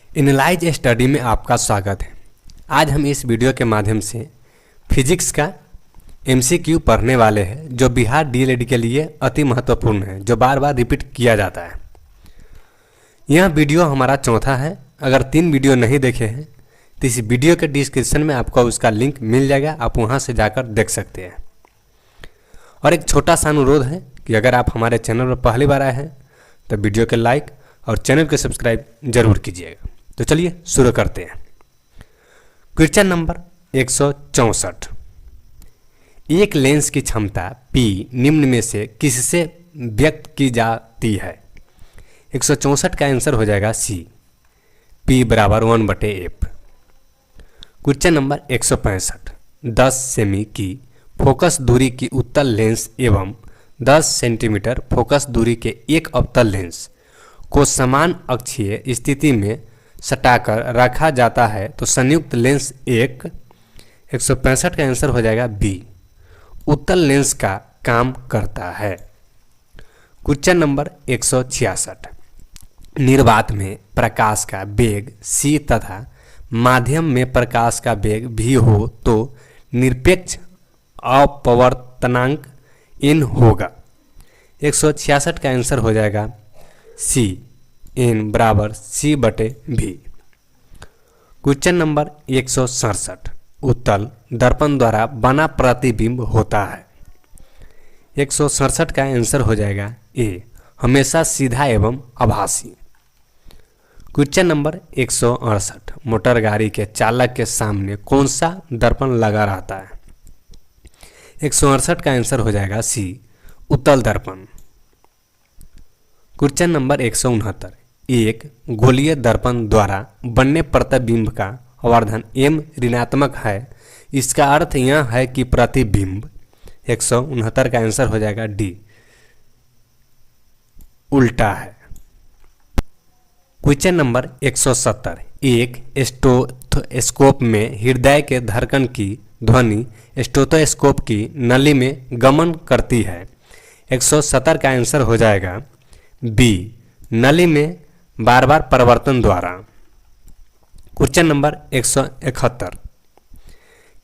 Analyse study में आपका स्वागत है। आज हम इस वीडियो के माध्यम से फिजिक्स का एमसीक्यू पढ़ने वाले हैं जो बिहार डीएलएड के लिए अति महत्वपूर्ण है, जो बार बार रिपीट किया जाता है। यह वीडियो हमारा चौथा है। अगर 3 वीडियो नहीं देखे हैं तो इस वीडियो के डिस्क्रिप्शन में आपको उसका लिंक मिल जाएगा, आप वहां से जाकर देख सकते हैं। और एक छोटा सा अनुरोध है कि अगर आप हमारे चैनल पर पहली बार आए हैं तो वीडियो के लाइक और चैनल को सब्सक्राइब जरूर कीजिएगा। तो चलिए शुरू करते हैं। Question number 164। एक लेंस की क्षमता P निम्न में से किससे व्यक्त की जाती है? 164 का आंसर हो जाएगा C, P बराबर 1/f। Question number 165। 10 सेमी की फोकस दूरी की उत्तल लेंस एवं 10 सेंटीमीटर फोकस दूरी के एक अवतल लेंस को समान अक्षीय स्थिति में सटाकर रखा जाता है तो संयुक्त लेंस 165 का आंसर हो जाएगा B, उत्तल लेंस का काम करता है। Question number 166। निर्वात में प्रकाश का वेग c तथा माध्यम में प्रकाश का वेग v हो तो निरपेक्ष अपवर्तनांक n होगा। 166 का आंसर हो जाएगा C, n बराबर C/v। Question number 167। उत्तल दर्पण द्वारा बना प्रतिबिंब होता है। 167 का आंसर हो जाएगा A, हमेशा सीधा एवं आभासी। Question number 168। मोटर गाड़ी के चालक के सामने कौन सा दर्पण लगा रहता है? 168 का आंसर हो जाएगा C, उत्तल दर्पण। Question number 169। एक गोलीय दर्पण द्वारा बनने प्रतिबिंब का आवर्धन m ऋणात्मक है, इसका अर्थ यह है कि प्रतिबिंब 169 का आंसर हो जाएगा D, उल्टा है। Question number 170। एक स्टेथोस्कोप में हृदय के धड़कन की ध्वनि स्टेथोस्कोप की नली में गमन करती है। 170 का आंसर हो जाएगा B, नली में बार बार परिवर्तन द्वारा। Question number 171।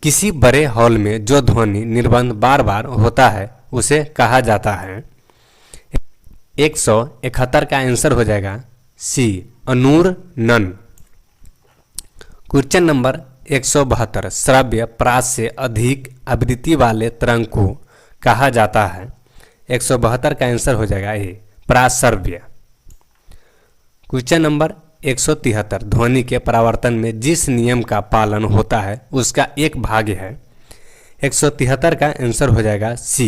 किसी बड़े हॉल में जो ध्वनि निर्बंध बार बार होता है उसे कहा जाता है। 171 का आंसर हो जाएगा C, अनुरणन। Question number 172। श्रव्य प्रास से अधिक आवृत्ति वाले तरंग को कहा जाता है। 172 का आंसर हो जाएगा A, प्राश्रव्य। Question number 173। ध्वनि के परावर्तन में जिस नियम का पालन होता है उसका एक भाग है। 173 का आंसर हो जाएगा C,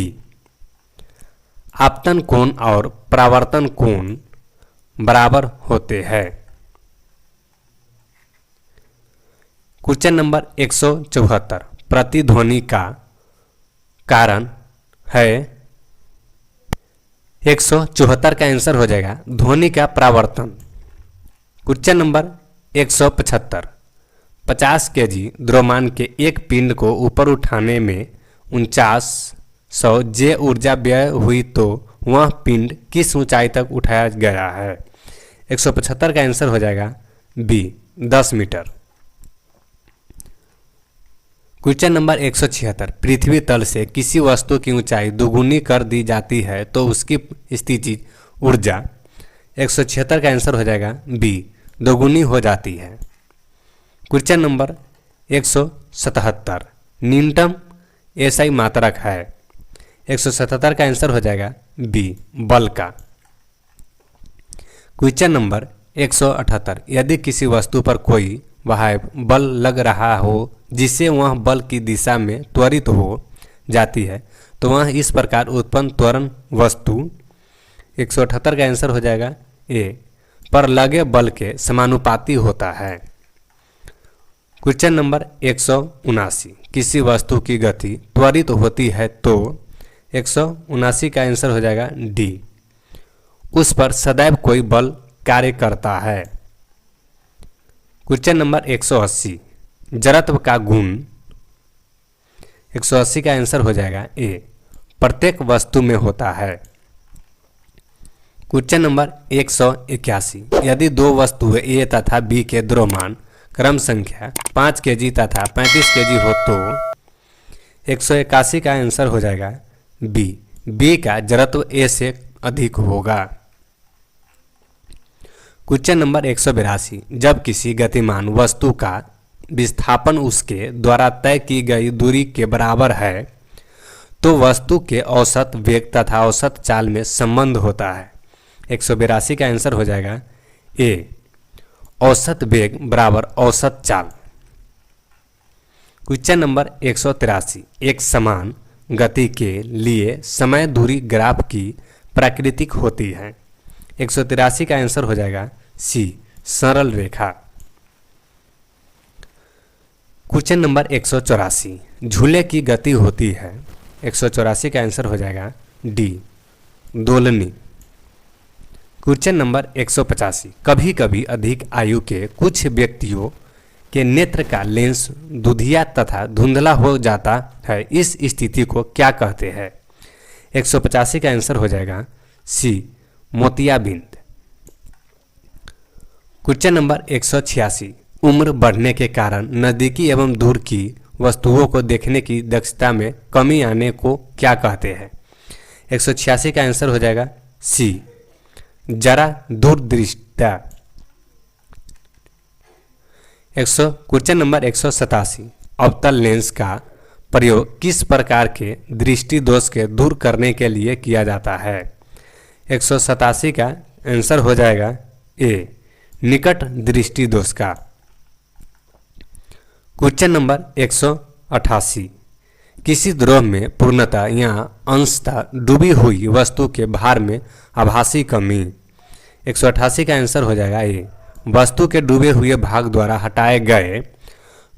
आपतन कोण और परावर्तन कोण बराबर होते हैं। Question number 174। प्रतिध्वनि का कारण है। 174 का आंसर हो जाएगा ध्वनि का परावर्तन। Question number 175। 50 kg द्रव्यमान के एक पिंड को ऊपर उठाने में 4900 J ऊर्जा व्यय हुई तो वह पिंड किस ऊंचाई तक उठाया गया है? 175 का आंसर हो जाएगा B, 10 मीटर। Question number 176। पृथ्वी तल से किसी वस्तु की ऊंचाई दोगुनी कर दी जाती है तो उसकी स्थितिज ऊर्जा। 176 का आंसर हो जाएगा B, दोगुनी हो जाती है। Question number 177। न्यूनतम SI मात्रक है। 177 का आंसर हो जाएगा B, बल का। Question number 178। यदि किसी वस्तु पर कोई बाह्य बल लग रहा हो जिससे वह बल की दिशा में त्वरित हो जाती है तो वह इस प्रकार उत्पन्न त्वरण वस्तु। 178 का आंसर हो जाएगा A, पर लगे बल के समानुपाती होता है। Question number 179। किसी वस्तु की गति त्वरित होती है तो 179 का आंसर हो जाएगा D, उस पर सदैव कोई बल कार्य करता है। Question number 180। जड़त्व का गुण। 180 का आंसर हो जाएगा A, प्रत्येक वस्तु में होता है। क्वेश्चन नंबर 181, यदि दो वस्तुएं ए तथा बी के द्रव्यमान क्रम संख्या 5 केजी तथा 35 केजी हो तो 181 का आंसर हो जाएगा बी। बी का जड़त्व ए से अधिक होगा। क्वेश्चन नंबर 182, जब किसी गतिमान वस्तु का विस्थापन उसके द्वारा तय की गई दूरी के बराबर है तो वस्तु के औसत वेग तथा औसत चाल में संबंध होता है। 182 का आंसर हो जाएगा ए, औसत वेग बराबर औसत चाल। क्वेश्चन नंबर 183, एक समान गति के लिए समय दूरी ग्राफ की प्राकृतिक होती है। 183 का आंसर हो जाएगा सी, सरल रेखा। क्वेश्चन नंबर 184, झूले की गति होती है। 184 का आंसर हो जाएगा डी, दोलनी। क्वेश्चन नंबर 185, कभी कभी अधिक आयु के कुछ व्यक्तियों के नेत्र का लेंस दुधिया तथा धुंधला हो जाता है, इस स्थिति को क्या कहते हैं। 185 का आंसर हो जाएगा सी, मोतियाबिंद। क्वेश्चन नंबर 186, उम्र बढ़ने के कारण नज़दीकी एवं दूर की वस्तुओं को देखने की दक्षता में कमी आने को क्या कहते हैं। 186 का आंसर हो जाएगा सी, जरा दूरदृष्टा। क्वेश्चन नंबर 187, अवतल लेंस का प्रयोग किस प्रकार के दृष्टि दोष के दूर करने के लिए किया जाता है। 187 का आंसर हो जाएगा ए, निकट दृष्टि दोष का। क्वेश्चन नंबर 188, किसी द्रव में पूर्णतः या अंशतः डूबी हुई वस्तु के भार में आभासी कमी। 188 का आंसर हो जाएगा ए, वस्तु के डूबे हुए भाग द्वारा हटाए गए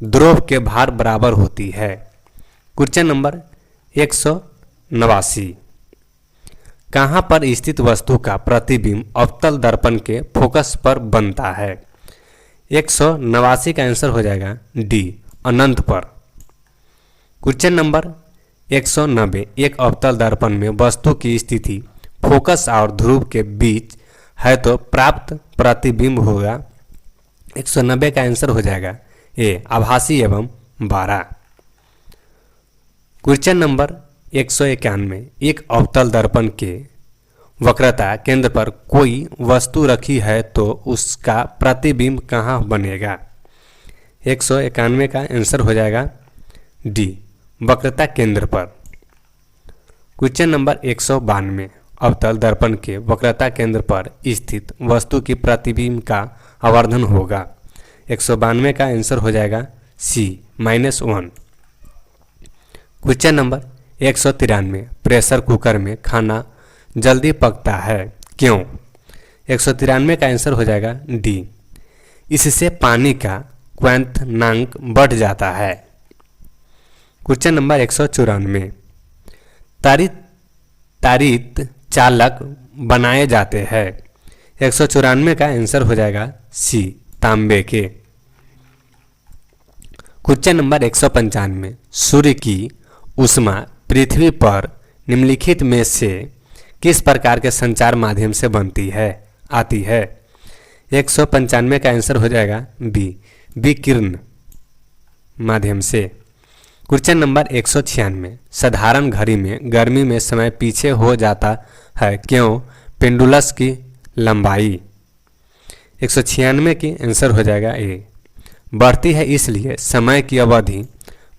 द्रव के भार बराबर होती है। क्वेश्चन नंबर 189, कहाँ पर स्थित वस्तु का प्रतिबिंब अवतल दर्पण के फोकस पर बनता है। 189 का आंसर हो जाएगा डी, अनंत पर। क्वेश्चन नंबर 190, एक अवतल दर्पण में वस्तु की स्थिति फोकस और ध्रुव के बीच है तो प्राप्त प्रतिबिंब होगा। 190 का आंसर हो जाएगा ए, आभासी एवं 12। क्वेश्चन नंबर 191, एक अवतल दर्पण के वक्रता केंद्र पर कोई वस्तु रखी है तो उसका प्रतिबिंब कहाँ बनेगा। 191 का आंसर हो जाएगा डी, वक्रता केंद्र पर। क्वेश्चन नंबर 192, अवतल दर्पण के वक्रता केंद्र पर स्थित वस्तु की प्रतिबिंब का आवर्धन होगा। 192 का आंसर हो जाएगा सी, -1। क्वेश्चन नंबर 193, प्रेशर कुकर में खाना जल्दी पकता है क्यों। 193 का आंसर हो जाएगा डी, इससे पानी का क्वथनांक बढ़ जाता है। क्वेश्चन नंबर 194, तारित चालक बनाए जाते हैं। 194 का आंसर हो जाएगा सी, तांबे के। क्वेश्चन नंबर 195, सूर्य की ऊष्मा पृथ्वी पर निम्नलिखित में से किस प्रकार के संचार माध्यम से आती है। 195 का आंसर हो जाएगा बी, विकिरण माध्यम से। क्वेश्चन नंबर 196, साधारण घड़ी में गर्मी में समय पीछे हो जाता है क्यों। पेंडुलस की लंबाई। 196 की आंसर हो जाएगा ए, बढ़ती है इसलिए समय की अवधि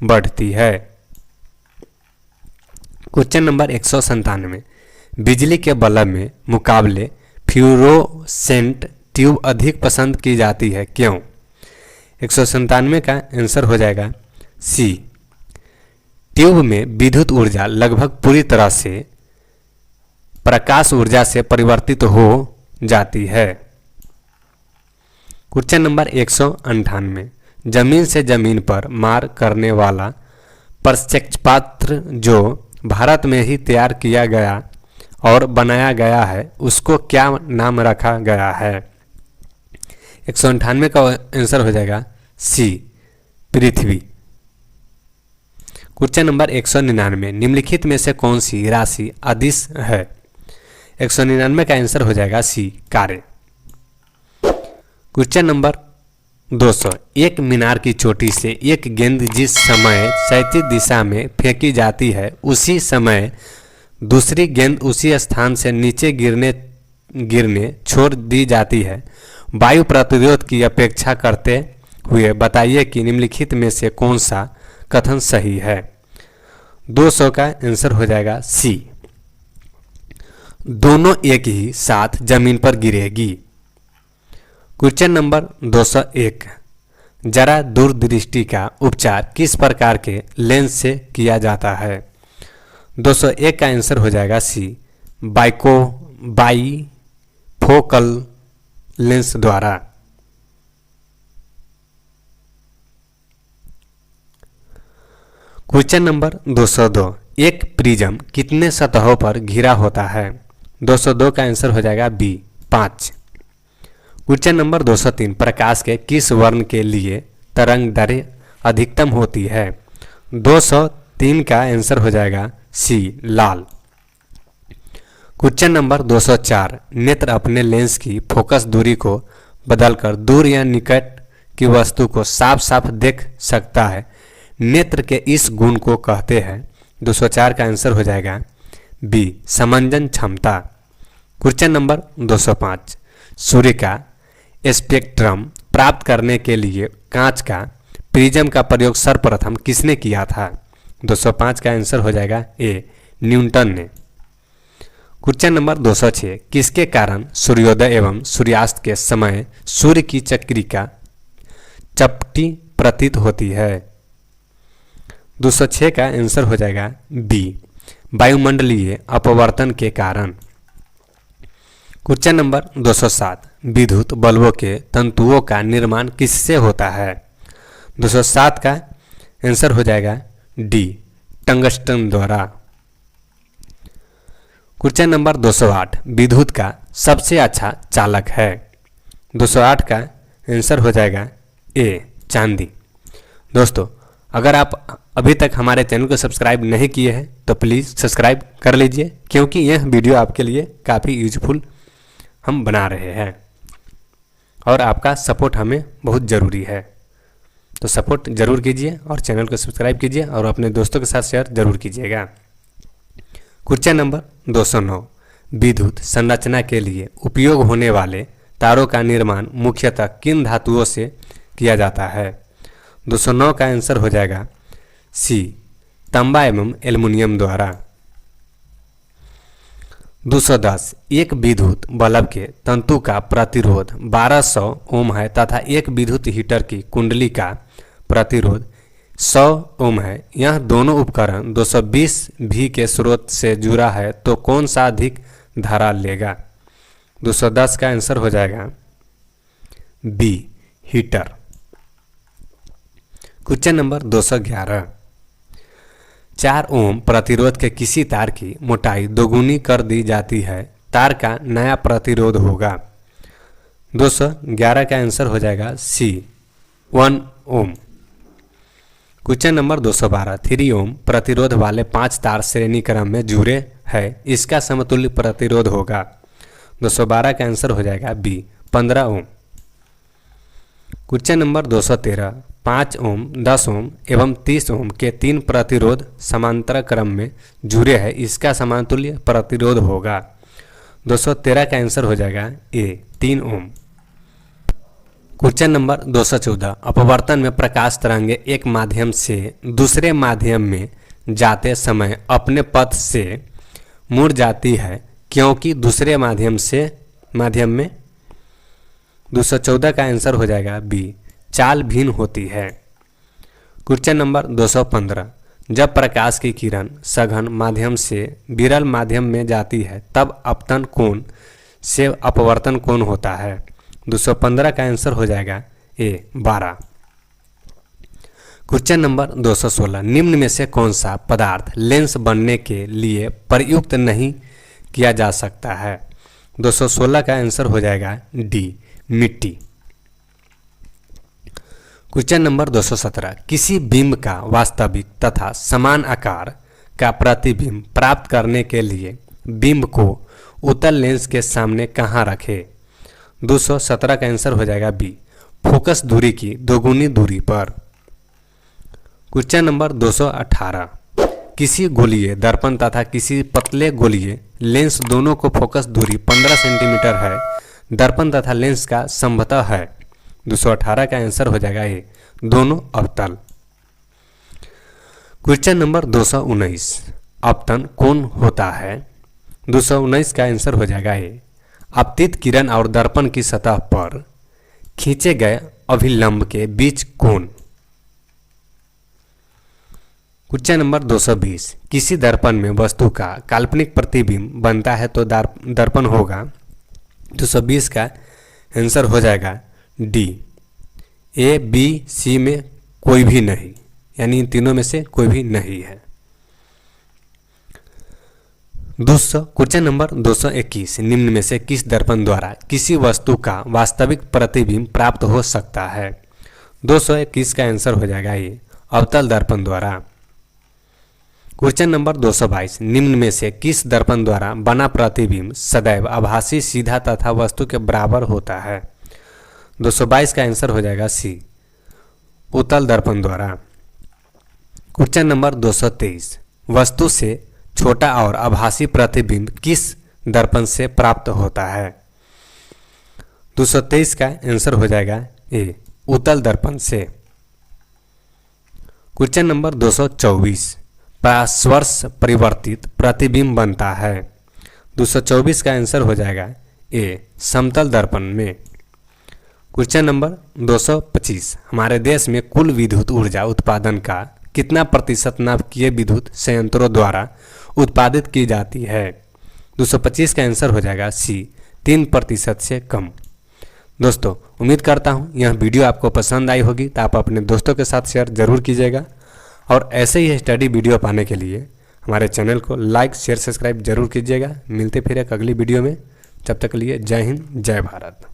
बढ़ती है। क्वेश्चन नंबर 197, बिजली के बल्ब में मुकाबले फ्लोरोसेंट ट्यूब अधिक पसंद की जाती है क्यों। 197 का आंसर हो जाएगा सी, ट्यूब में विद्युत ऊर्जा लगभग पूरी तरह से प्रकाश ऊर्जा से परिवर्तित हो जाती है। क्वेश्चन नंबर 198, जमीन से जमीन पर मार करने वाला प्रक्षेपणास्त्र जो भारत में ही तैयार किया गया और बनाया गया है उसको क्या नाम रखा गया है। 198 का आंसर हो जाएगा सी, पृथ्वी। क्वेश्चन नंबर 199, निम्नलिखित में से कौन सी राशि अदिश है। 199 का आंसर हो जाएगा सी, कार्य। क्वेश्चन नंबर 200, एक मीनार की चोटी से एक गेंद जिस समय क्षैतिज दिशा में फेंकी जाती है उसी समय दूसरी गेंद उसी स्थान से नीचे गिरने छोड़ दी जाती है। वायु प्रतिरोध की अपेक्षा करते हुए बताइए कि निम्नलिखित में से कौन सा कथन सही है। 200 का आंसर हो जाएगा सी, दोनों एक ही साथ जमीन पर गिरेगी। क्वेश्चन नंबर 201, जरा दूरदृष्टि का उपचार किस प्रकार के लेंस से किया जाता है। 201 का आंसर हो जाएगा सी, बाईफोकल लेंस द्वारा। क्वेश्चन नंबर 202, एक प्रिज्म कितने सतहों पर घिरा होता है। 202 का आंसर हो जाएगा बी, 5। क्वेश्चन नंबर 203, प्रकाश के किस वर्ण के लिए तरंग दैर्घ्य अधिकतम होती है। 203 का आंसर हो जाएगा सी, लाल। क्वेश्चन नंबर 204, नेत्र अपने लेंस की फोकस दूरी को बदलकर दूर या निकट की वस्तु को साफ साफ देख सकता है। नेत्र के इस गुण को कहते हैं। 204 का आंसर हो जाएगा बी, समंजन क्षमता। क्वेश्चन नंबर 205, सूर्य का स्पेक्ट्रम प्राप्त करने के लिए कांच का प्रिज्म का प्रयोग सर्वप्रथम किसने किया था। 205 का आंसर हो जाएगा ए, न्यूटन ने। क्वेश्चन नंबर 206, किसके कारण सूर्योदय एवं सूर्यास्त के समय सूर्य की चक्रिका चपटी प्रतीत होती है। 206 का आंसर हो जाएगा बी, वायुमंडलीय अपवर्तन के कारण। क्वेश्चन नंबर 207, विद्युत बल्बों के तंतुओं का निर्माण किससे होता है। 207 का आंसर हो जाएगा डी, टंगस्टन द्वारा। क्वेश्चन नंबर 208, विद्युत का सबसे अच्छा चालक है। 208 का आंसर हो जाएगा ए, चांदी। दोस्तों, अगर आप अभी तक हमारे चैनल को सब्सक्राइब नहीं किए हैं तो प्लीज़ सब्सक्राइब कर लीजिए, क्योंकि यह वीडियो आपके लिए काफ़ी यूजफुल हम बना रहे हैं और आपका सपोर्ट हमें बहुत ज़रूरी है। तो सपोर्ट ज़रूर कीजिए और चैनल को सब्सक्राइब कीजिए और अपने दोस्तों के साथ शेयर ज़रूर कीजिएगा। क्वेश्चन नंबर 209, विद्युत संरचना के लिए उपयोग होने वाले तारों का निर्माण मुख्यतः किन धातुओं से किया जाता है। 209 का आंसर हो जाएगा सी, तांबा एवं एल्युमिनियम द्वारा। 210, एक विद्युत बल्ब के तंतु का प्रतिरोध 1200 ओम है तथा एक विद्युत हीटर की कुंडली का प्रतिरोध 100 ओम है। यह दोनों उपकरण 220 V के स्रोत से जुड़ा है तो कौन सा अधिक धारा लेगा। 210 का आंसर हो जाएगा बी, हीटर। क्वेश्चन नंबर 211, 4 ओम प्रतिरोध के किसी तार की मोटाई दोगुनी कर दी जाती है, तार का नया प्रतिरोध होगा। 211 का आंसर हो जाएगा सी, 1 ओम। क्वेश्चन नंबर 212, 3 ओम प्रतिरोध वाले 5 तार श्रेणी क्रम में जुड़े हैं, इसका समतुल्य प्रतिरोध होगा। 212 का आंसर हो जाएगा बी, 15 ओम। क्वेश्चन नंबर 213, 5 ओम, 10 ओम एवं 30 ओम के 3 प्रतिरोध समांतर क्रम में जुड़े हैं, इसका समतुल्य प्रतिरोध होगा। 213 का आंसर हो जाएगा ए, 3 ओम। क्वेश्चन नंबर 214, अपवर्तन में प्रकाश तरंगे एक माध्यम से दूसरे माध्यम में जाते समय अपने पथ से मुड़ जाती है, क्योंकि दूसरे माध्यम में 214 का आंसर हो जाएगा बी, चाल भिन्न होती है। क्वेश्चन नंबर 215, जब प्रकाश की किरण सघन माध्यम से विरल माध्यम में जाती है तब अपतन कोण से अपवर्तन कोण होता है। 215 का आंसर हो जाएगा ए, 12। क्वेश्चन नंबर 216, निम्न में से कौन सा पदार्थ लेंस बनने के लिए प्रयुक्त नहीं किया जा सकता है। 216 का आंसर हो जाएगा डी, मिट्टी। क्वेश्चन नंबर 217, किसी बिंब का वास्तविक तथा समान आकार का प्रतिबिंब प्राप्त करने के लिए बिंब को उत्तल लेंस के सामने कहाँ रखे? 217 का आंसर हो जाएगा बी, फोकस दूरी की दोगुनी दूरी पर। क्वेश्चन नंबर 218, किसी गोलीय दर्पण तथा किसी पतले गोलीय लेंस दोनों को फोकस दूरी 15 सेंटीमीटर है, दर्पण तथा लेंस का संभवतः है। 218 का आंसर हो जाएगा ए, दोनों अवतल। क्वेश्चन नंबर 219, अपतन कौन होता है? 219 का आंसर हो जाएगा ए, आपतित किरण और दर्पण की सतह पर खींचे गए अभिलंब के बीच कोण। क्वेश्चन नंबर 220, किसी दर्पण में वस्तु का काल्पनिक प्रतिबिंब बनता है तो दर्पण होगा। 220 का आंसर हो जाएगा डी, ए बी सी में कोई भी नहीं, यानी इन तीनों में से कोई भी नहीं है। क्वेश्चन नंबर 221, निम्न में से किस दर्पण द्वारा किसी वस्तु का वास्तविक प्रतिबिंब प्राप्त हो सकता है? 221 का आंसर हो जाएगा ये, अवतल दर्पण द्वारा। क्वेश्चन नंबर 222, निम्न में से किस दर्पण द्वारा बना प्रतिबिंब सदैव आभासी, सीधा तथा वस्तु के बराबर होता है? 222 का आंसर हो जाएगा सी, उत्तल दर्पण द्वारा। क्वेश्चन नंबर 223, वस्तु से छोटा और आभासी प्रतिबिंब किस दर्पण से प्राप्त होता है? 223 का आंसर हो जाएगा ए, उत्तल दर्पण से। क्वेश्चन नंबर 224, परास्पर्श परिवर्तित प्रतिबिंब बनता है। 224 का आंसर हो जाएगा ए, समतल दर्पण में। क्वेश्चन नंबर 225, हमारे देश में कुल विद्युत ऊर्जा उत्पादन का कितना प्रतिशत नाभिकीय विद्युत संयंत्रों द्वारा उत्पादित की जाती है? 225 का आंसर हो जाएगा सी, 3% से कम। दोस्तों, उम्मीद करता हूँ यह वीडियो आपको पसंद आई होगी, तो आप अपने दोस्तों के साथ शेयर जरूर कीजिएगा और ऐसे ही स्टडी वीडियो पाने के लिए हमारे चैनल को लाइक शेयर सब्सक्राइब जरूर कीजिएगा। मिलते फिर एक अगली वीडियो में, जब तक के लिए जय हिंद जय भारत।